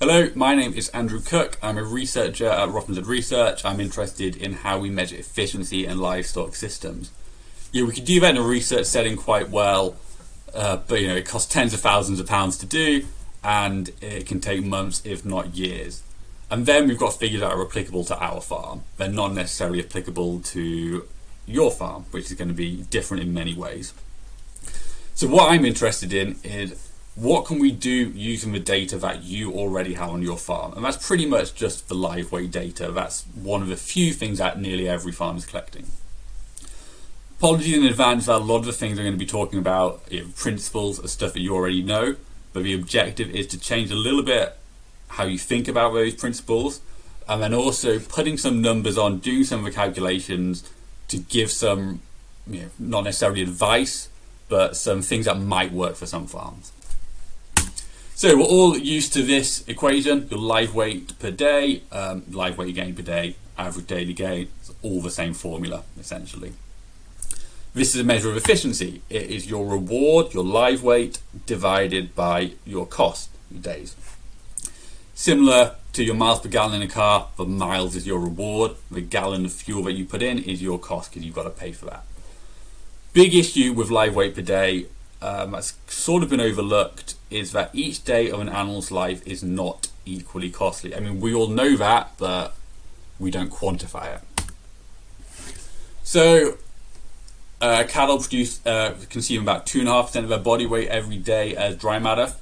Hello, my name is Andrew Cook. I'm a researcher at Rethinking Research. I'm interested in how we measure efficiency in livestock systems. We can do that in a research setting quite well, but it costs tens of thousands of pounds to do, and it can take months, if not years. And then we've got figures that are applicable to our farm. They're not necessarily applicable to your farm, which is going to be different in many ways. So what I'm interested in is what can we do using the data that you already have on your farm? And that's pretty much just the live weight data. That's one of the few things that nearly every farm is collecting. Apologies in advance that a lot of the things I'm going to be talking about, principles, are stuff that you already know, but the objective is to change a little bit how you think about those principles, and then also putting some numbers on, doing some of the calculations to give some, not necessarily advice, but some things that might work for some farms. So we're all used to this equation, your live weight per day, live weight gain per day, average daily gain. It's all the same formula, essentially. This is a measure of efficiency. It is your reward, your live weight, divided by your cost, your days. Similar to your miles per gallon in a car, the miles is your reward, the gallon of fuel that you put in is your cost because you've got to pay for that. Big issue with live weight per day, that's sort of been overlooked, is that each day of an animal's life is not equally costly. I mean, we all know that, but we don't quantify it. So, cattle consume about 2.5% of their body weight every day as dry matter.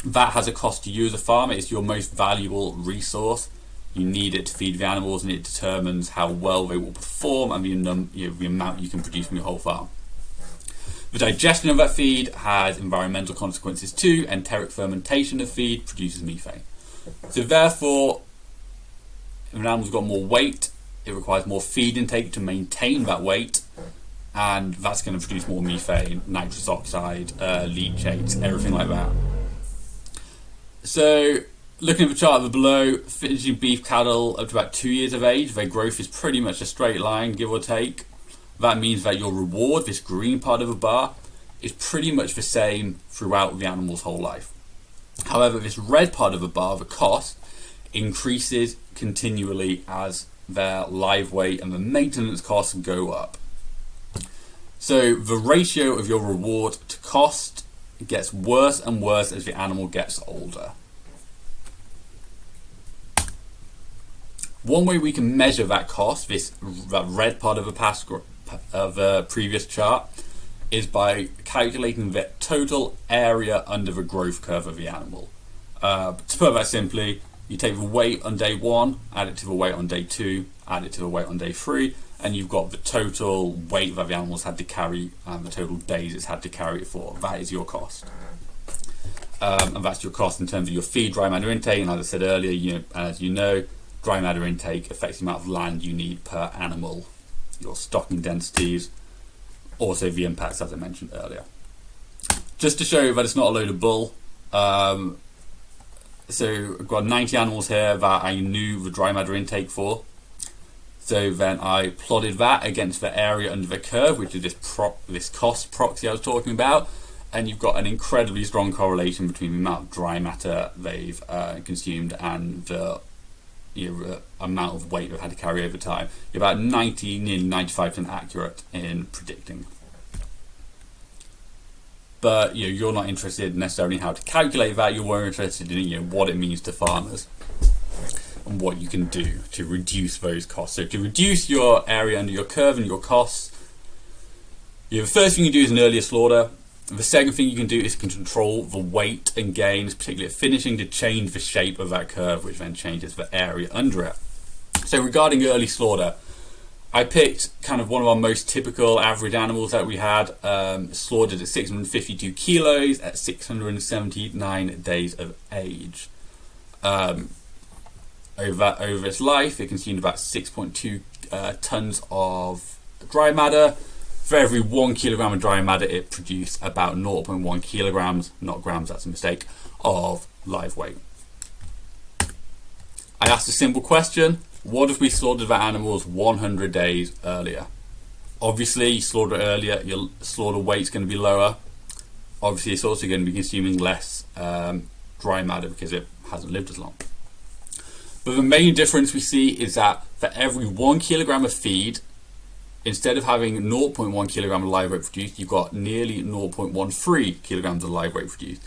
That has a cost to you as a farmer. It's your most valuable resource. You need it to feed the animals, and it determines how well they will perform and the amount you can produce from your whole farm. The digestion of that feed has environmental consequences too. Enteric fermentation of feed produces methane. So therefore, if an animal's got more weight, it requires more feed intake to maintain that weight, and that's going to produce more methane, nitrous oxide, leachates, everything like that. So looking at the chart below, finishing beef cattle up to about 2 years of age, their growth is pretty much a straight line, give or take. That means that your reward, this green part of the bar, is pretty much the same throughout the animal's whole life. However, this red part of the bar, the cost, increases continually as their live weight and the maintenance costs go up. So the ratio of your reward to cost gets worse and worse as the animal gets older. One way we can measure that cost, that red part of the previous chart, is by calculating the total area under the growth curve of the animal. To put that simply, you take the weight on day 1, add it to the weight on day 2, add it to the weight on day 3, and you've got the total weight that the animal's had to carry and the total days it's had to carry it for. That is your cost. And that's your cost in terms of your feed, dry matter intake, and as I said earlier, as you know, dry matter intake affects the amount of land you need per animal, your stocking densities, also the impacts as I mentioned earlier. Just to show you that it's not a load of bull, so I've got 90 animals here that I knew the dry matter intake for. So then I plotted that against the area under the curve, which is this cost proxy I was talking about, and you've got an incredibly strong correlation between the amount of dry matter they've consumed and the amount of weight they've had to carry over time. You're about 90, nearly 95% accurate in predicting. But you're not interested necessarily in how to calculate that. You're more interested in what it means to farmers and what you can do to reduce those costs. So to reduce your area under your curve and your costs, the first thing you do is an earlier slaughter. The second thing you can do is control the weight and gains, particularly at finishing, to change the shape of that curve, which then changes the area under it. So regarding early slaughter, I picked kind of one of our most typical average animals that we had, slaughtered at 652 kilos at 679 days of age. Over its life, it consumed about 6.2 tons of dry matter. For every 1 kilogram of dry matter, it produced about 0.1 kilograms, not grams, that's a mistake, of live weight. I asked a simple question: what if we slaughtered that animals 100 days earlier? Obviously, you slaughter earlier, your slaughter weight's going to be lower. Obviously, it's also going to be consuming less dry matter because it hasn't lived as long. But the main difference we see is that for every 1 kilogram of feed, instead of having 0.1 kilogram of live weight produced, you've got nearly 0.13 kilograms of live weight produced.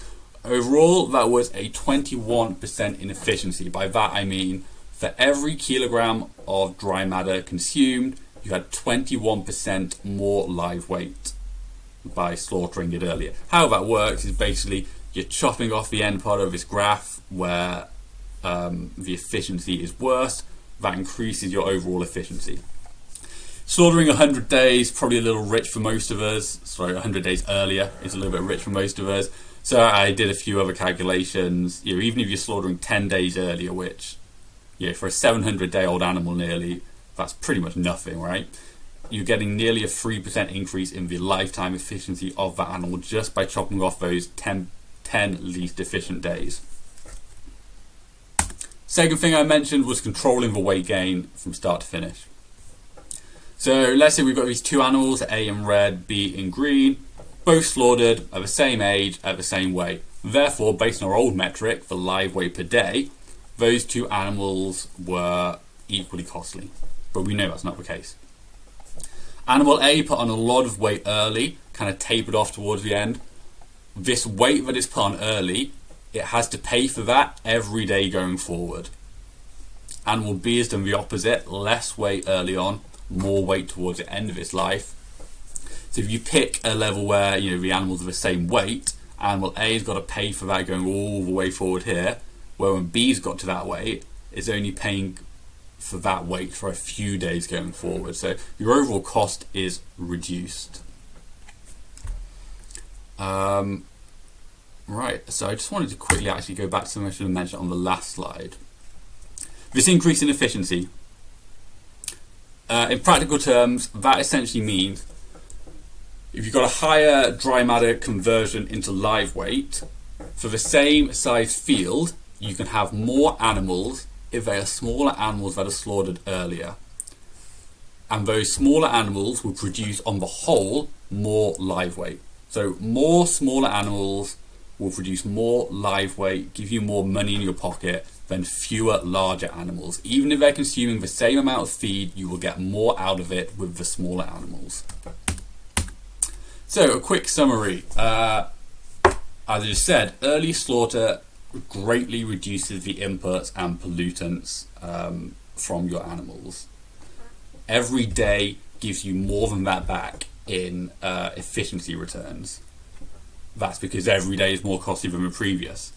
Overall, that was a 21% in efficiency. By that I mean, for every kilogram of dry matter consumed, you had 21% more live weight by slaughtering it earlier. How that works is basically you're chopping off the end part of this graph where the efficiency is worse. That increases your overall efficiency. Slaughtering 100 days, probably a little rich for most of us. Sorry, 100 days earlier is a little bit rich for most of us. So I did a few other calculations. Even if you're slaughtering 10 days earlier, which for a 700-day-old animal nearly, that's pretty much nothing, right? You're getting nearly a 3% increase in the lifetime efficiency of that animal just by chopping off those 10 least efficient days. Second thing I mentioned was controlling the weight gain from start to finish. So let's say we've got these two animals, A in red, B in green, both slaughtered at the same age, at the same weight. Therefore, based on our old metric for live weight per day, those two animals were equally costly. But we know that's not the case. Animal A put on a lot of weight early, kind of tapered off towards the end. This weight that it's put on early, it has to pay for that every day going forward. Animal B has done the opposite, less weight early on, more weight towards the end of its life. So if you pick a level where the animals are the same weight, animal A has got to pay for that going all the way forward here, where when B's got to that weight, it's only paying for that weight for a few days going forward. So your overall cost is reduced. Right, so I just wanted to quickly actually go back to something I should have mentioned on the last slide. This increase in efficiency. In practical terms, that essentially means if you've got a higher dry matter conversion into live weight, for the same size field, you can have more animals if they are smaller animals that are slaughtered earlier. And those smaller animals will produce, on the whole, more live weight. So more smaller animals will produce more live weight, give you more money in your pocket than fewer larger animals. Even if they're consuming the same amount of feed, you will get more out of it with the smaller animals. So a quick summary. As I just said, early slaughter greatly reduces the inputs and pollutants from your animals. Every day gives you more than that back in efficiency returns. That's because every day is more costly than the previous.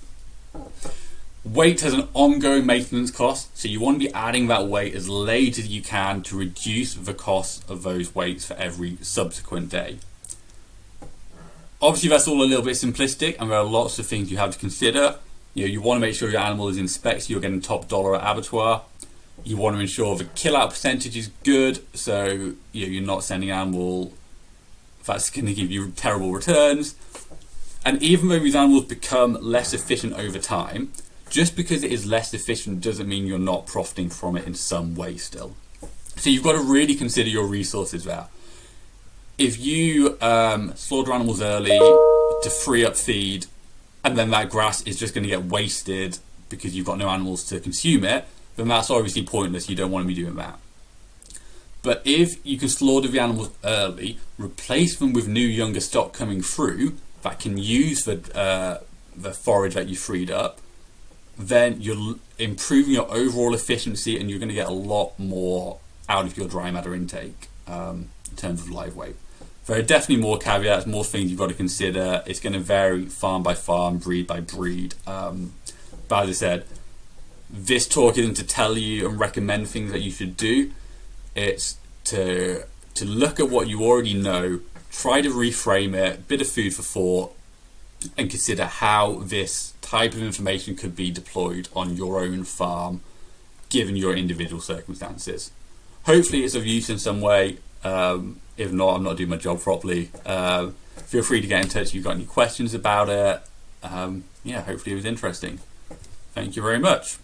Weight has an ongoing maintenance cost, so you want to be adding that weight as late as you can to reduce the cost of those weights for every subsequent day. Obviously that's all a little bit simplistic, and there are lots of things you have to consider. You want to make sure your animal is in specs, you're getting top dollar at abattoir. You want to ensure the kill out percentage is good, so you're not sending an animal that's going to give you terrible returns. And even though these animals become less efficient over time, just because it is less efficient doesn't mean you're not profiting from it in some way still. So you've got to really consider your resources there. If you slaughter animals early to free up feed, and then that grass is just going to get wasted because you've got no animals to consume it, then that's obviously pointless. You don't want to be doing that. But if you can slaughter the animals early, replace them with new younger stock coming through that can use the forage that you freed up, then you're improving your overall efficiency and you're going to get a lot more out of your dry matter intake in terms of live weight. There are definitely more caveats, more things you've got to consider. It's going to vary farm by farm, breed by breed. But as I said, this talk isn't to tell you and recommend things that you should do. It's to look at what you already know, try to reframe it, bit of food for thought, and consider how this type of information could be deployed on your own farm, given your individual circumstances. Hopefully it's of use in some way. If not, I'm not doing my job properly. Feel free to get in touch if you've got any questions about it. Hopefully it was interesting. Thank you very much.